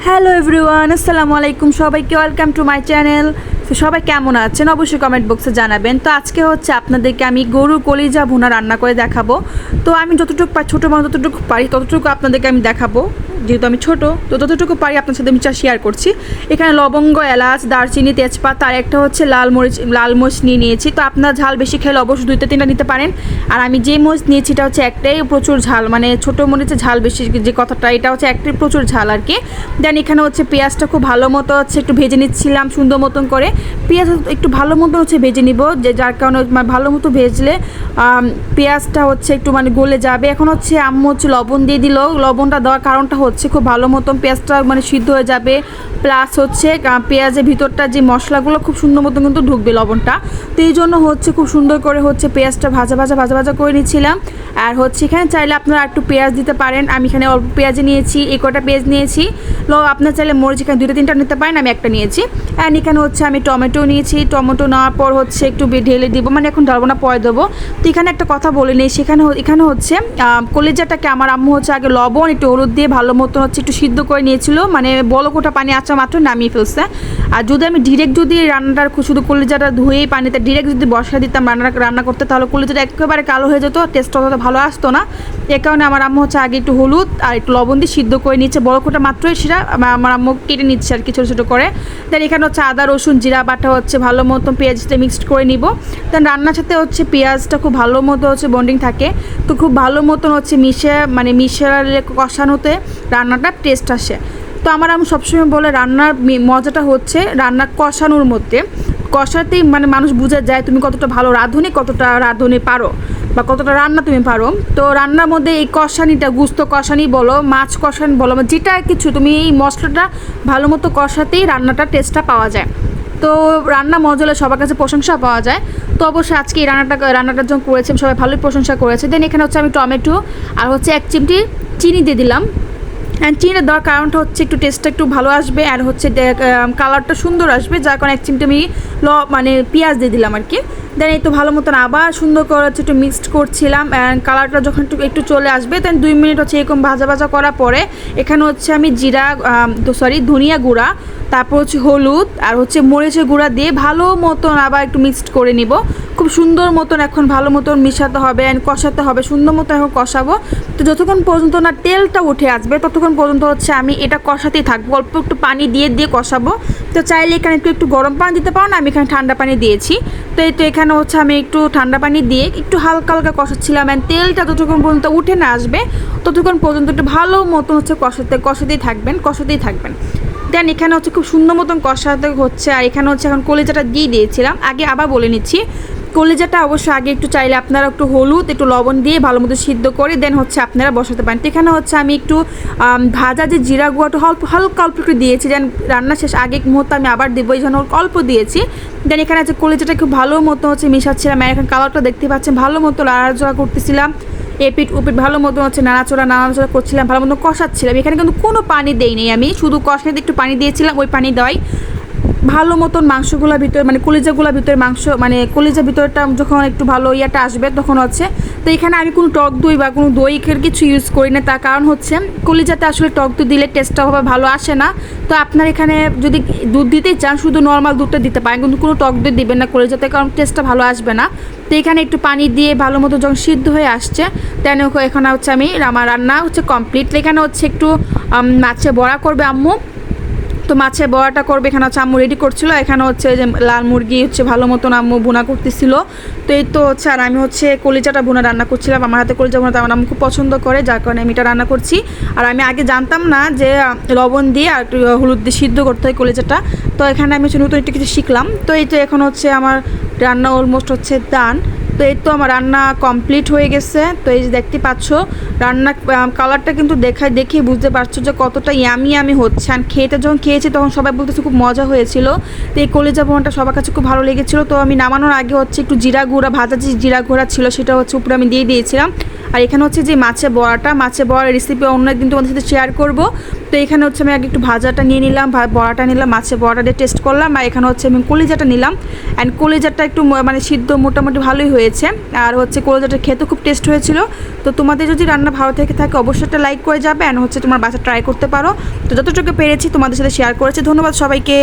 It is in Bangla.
হ্যালো এভরিওয়ান, আসসালামু আলাইকুম। সবাইকে ওয়েলকাম টু মাই চ্যানেল। তো সবাই কেমন আছেন অবশ্যই কমেন্ট বক্সে জানাবেন। তো আজকে হচ্ছে আপনাদেরকে আমি গরুর কলিজা ভুনা রান্না করে দেখাবো। তো আমি যতটুকু ছোটো মানুষ যতটুকু পারি ততটুকু আপনাদেরকে আমি দেখাবো, যেহেতু আমি ছোটো তো ততটুকু পারি আপনার সাথে আমি শেয়ার করছি। এখানে লবঙ্গ, এলাচ, দারচিনি, তেজপাতা আর একটা হচ্ছে লাল মরিচ নিয়ে নিয়েছি। তো আপনার ঝাল বেশি খেলে অবশ্যই 2-3টা নিতে পারেন। আর আমি যে মরিচ নিয়েছি এটা হচ্ছে একটাই প্রচুর ঝাল, মানে ছোটো মরিচে ঝাল বেশি যে কথাটা, এটা হচ্ছে একটাই প্রচুর ঝাল আর কি। দেন এখানে হচ্ছে পেঁয়াজটা খুব ভালো মতো হচ্ছে একটু ভেজে নিচ্ছিলাম সুন্দর মতন করে। পেঁয়াজ একটু ভালো মতো হচ্ছে ভেজে নিব, যে যার কারণে ভালো মতো ভেজলে পেঁয়াজটা হচ্ছে একটু মানে গলে যাবে। এখন হচ্ছে আম্মু হচ্ছে লবণ দিয়ে দিল। লবণটা দেওয়ার কারণটা হচ্ছে খুব ভালো মতন পেঁয়াজটা মানে সিদ্ধ হয়ে যাবে, প্লাস হচ্ছে পেঁয়াজের ভিতরটা যে মশলাগুলো খুব সুন্দর মতন কিন্তু ঢুকবে লবণটা। তো এই জন্য হচ্ছে খুব সুন্দর করে হচ্ছে পেঁয়াজটা ভাজা করে নিচ্ছিলাম। আর হচ্ছে এখানে চাইলে আপনারা একটু পেঁয়াজ দিতে পারেন। আমি এখানে অল্প পেঁয়াজ নিয়েছি, এই কটা পেঁয়াজ নিয়েছি। আপনার চাইলে মরিচ এখানে 2-3টা নিতে পারেন, আমি একটা নিয়েছি। অ্যান্ড এখানে হচ্ছে আমি টমেটো নিয়েছি। টমেটো নেওয়ার পর হচ্ছে একটু ঢেলে দিব, মানে এখন ঢালবো না, পরে দেবো। তো এখানে একটা কথা বলে নেই, এখানে হচ্ছে কলিজাটাকে আমার আম্মু হচ্ছে আগে লবণ একটু হলুদ দিয়ে ভালো মতন হচ্ছে একটু সিদ্ধ করে নিয়েছিল, মানে বলকোটা পানি আচা মাত্র নামিয়ে ফেলছে। আর যদি আমি ডিরেক্ট যদি রান্নাটার শুধু কলিজাটা ধুয়েই পানিতে ডিরেক্ট যদি বসা দিতাম রান্না করতে, তাহলে কলিজাটা একেবারে কালো হয়ে যেত, টেস্টটা অতটা ভালো আসতো না। এ কারণে আমার আম্মু হচ্ছে আগে একটু হলুদ আর একটু লবণ দিয়ে সিদ্ধ করে নিচ্ছে, বলকোটা মাত্রই সেটা আমার আম্মু কেটে নিচ্ছে আর কি ছোটো ছোটো করে। দেন এখানে হচ্ছে আদা রসুন জিরা বাটা হচ্ছে ভালো মতো পেঁয়াজটা মিক্সড করে নিব। দেন রান্নার সাথে হচ্ছে পেঁয়াজটা খুব ভালো মতো হচ্ছে বন্ডিং থাকে, তো খুব ভালো মতন হচ্ছে মিশালে কষানোতে রান্নাটা টেস্ট আসে। তো আমার আম্মু সবসময় বলে রান্নার মজাটা হচ্ছে রান্না কষানোর মধ্যে, কষাতেই মানে মানুষ বুঝে যায় তুমি কতটা ভালো কতটা রাঁধুনি পারো বা কতটা রান্না তুমি পারো। তো রান্নার মধ্যে এই কষানিটা, গুস্ত কষানি বলো, মাছ কষানি বলো, যেটা কিছু তুমি এই মশলাটা ভালো মতো কষাতেই রান্নাটা টেস্টটা পাওয়া যায়। তো রান্না মজা হলে সবার কাছে প্রশংসা পাওয়া যায়। তো অবশ্যই আজকে এই রান্নাটার যখন করেছি সবাই ভালোই প্রশংসা করেছে। দেন এখানে হচ্ছে আমি টমেটো আর হচ্ছে 1 চিমটি চিনি দিয়ে দিলাম। অ্যান্ড চিনিটা দেওয়ার কারণটা হচ্ছে একটু টেস্টটা একটু ভালো আসবে আর হচ্ছে কালারটা সুন্দর আসবে, যার কারণে 1 চিমটি আমি মানে পেঁয়াজ দিয়ে দিলাম আর কি। দেন এই তো ভালো মতন আবার সুন্দর করে হচ্ছে একটু মিক্সড করছিলাম। অ্যান্ড কালারটা যখন একটু চলে আসবে দেন 2 মিনিট হচ্ছে এরকম ভাজা করার পরে এখানে হচ্ছে আমি ধনিয়া গুঁড়া, তারপর হচ্ছে হলুদ আর হচ্ছে মরিচের গুঁড়া দিয়ে ভালো মতন আবার একটু মিক্সড করে নিব। খুব সুন্দর মতন এখন ভালো মতন মিশাতে হবে অ্যান্ড কষাতে হবে, সুন্দর মতো এখন কষাবো। তো যতক্ষণ পর্যন্ত না তেলটা উঠে আসবে ততক্ষণ পর্যন্ত হচ্ছে আমি এটা কষাতেই থাকবো, অল্প একটু পানি দিয়ে কষাবো। তো চাইলে এখানে একটু গরম পানি দিতে পারো না, আমি এখানে ঠান্ডা পানি দিয়েছি। তো এই তো এখানে হচ্ছে আমি একটু ঠান্ডা পানি দিয়ে একটু হালকা কষাচ্ছিলাম। অ্যান্ড তেলটা যতক্ষণ পর্যন্ত উঠে না আসবে ততক্ষণ পর্যন্ত একটু ভালো মতন হচ্ছে কষাতেই থাকবেন। দেন এখানে হচ্ছে খুব সুন্দর মতন কষাতে হচ্ছে। আর এখানে হচ্ছে এখন কলিজাটা দিয়ে দিয়েছিলাম। আগে আবার বলে নিচ্ছি, কলিজাটা অবশ্যই আগে একটু চাইলে আপনারা একটু হলুদ একটু লবণ দিয়ে ভালো মতো সিদ্ধ করে দেন হচ্ছে আপনারা বসাতে পারেন। তো এখানে হচ্ছে আমি একটু ভাজা যে জিরা গুঁড়াটা হালকা অল্প একটু দিয়েছি, দেন রান্না শেষ আগে মুহূর্তে আমি আবার দেবো, এই জন্য অল্প দিয়েছি। দেন এখানে হচ্ছে কলিজাটা খুব ভালো মতো হচ্ছে মিশাচ্ছিলাম। আর এখন কালারটা দেখতে পাচ্ছেন, ভালো মতো নাড়াচড়া করতেছিলাম, এপিট উপিট ভালো মতো হচ্ছে নাড়াচড়া করছিলাম, ভালো মতো কষাচ্ছিলাম। এখানে কিন্তু কোনো পানি দেইনি, আমি শুধু কষাতে একটু পানি দিয়েছিলাম, ওই পানি দেওয়াই ভালো মতন মাংসগুলোর ভিতরে মানে কলিজাগুলোর ভিতরে মানে কলিজার ভিতরটা যখন একটু ভালো ইয়াটা আসবে তখন হচ্ছে। তো এখানে আমি কোনো টক দই বা কোনো দইয়ের কিছু ইউজ করি না, তার কারণ হচ্ছে কলিজাতে আসলে টক দই দিলে টেস্টটা হবে ভালো আসে না। তো আপনার এখানে যদি দুধ দিতেই চান শুধু নর্মাল দুধটা দিতে পারেন, কিন্তু কোনো টক দই দিবেন না কলিজাতে, কারণ টেস্টটা ভালো আসবে না। তো এখানে একটু পানি দিয়ে ভালো মতো যখন সিদ্ধ হয়ে আসছে দেন এখানে হচ্ছে আমার রান্না হচ্ছে কমপ্লিট। এখানে হচ্ছে একটু মাছের বড়া করবে আম্মু, তো মাছের বড়াটা করবে। এখানে হচ্ছে আম্মু রেডি করছিল, এখানে হচ্ছে যে লাল মুরগি হচ্ছে ভালো মতন আম্মু ভুনা করতেছিল। তো এই তো হচ্ছে আর আমি হচ্ছে কলিজাটা ভুনা রান্না করছিলাম। আমার হাতে কলিজা ভুনাটা আমার আম্মু খুব পছন্দ করে, যার কারণে আমি এটা রান্না করছি। আর আমি আগে জানতাম না যে লবণ দিয়ে আর একটু হলুদ দিয়ে সিদ্ধ করতে হয় কলিজাটা, তো এখানে আমি হচ্ছে নতুন একটু কিছু শিখলাম। তো এই তো এখন হচ্ছে আমার রান্না অলমোস্ট হচ্ছে ডান। তো এই তো আমার রান্না কমপ্লিট হয়ে গেছে। তো এই যে দেখতে পাচ্ছ রান্না কালারটা কিন্তু দেখে বুঝতে পারছো যে কতটা ইয়ামি হচ্ছে। আর যখন খেয়েছি তখন সবাই বলতেছে খুব মজা হয়েছিল। তো এই কলিজা ভুনাটা সবার কাছে খুব ভালো লেগেছিলো। তো আমি নামানোর আগে হচ্ছে একটু ভাজা যে জিরা গুঁড়া ছিল সেটা হচ্ছে উপরে আমি দিয়ে দিয়েছিলাম। আর এখানে হচ্ছে যে মাছের বড়ার রেসিপি অন্য একদিন তোমাদের সাথে শেয়ার করব। তো এখানে হচ্ছে আমি আগে একটু ভাজাটা নিয়ে নিলাম, বড়াটা নিলাম, মাছের বড়াটা দিয়ে টেস্ট করলাম। আর এখানে হচ্ছে আমি কলিজাটা নিলাম, অ্যান্ড কলিজাটা একটু মানে সিদ্ধ মোটামুটি ভালোই হয়েছে। আর হচ্ছে কলিজাটা খেতে খুব টেস্ট হয়েছিল। তো তোমাদের যদি রান্না ভালো থেকে থাকে অবশ্যই একটা লাইক করে যাবে, অ্যান্ড হচ্ছে তোমার বাসা ট্রাই করতে পারো। তো যতটুকু পেরেছি তোমাদের সাথে শেয়ার করেছি। ধন্যবাদ সবাইকে।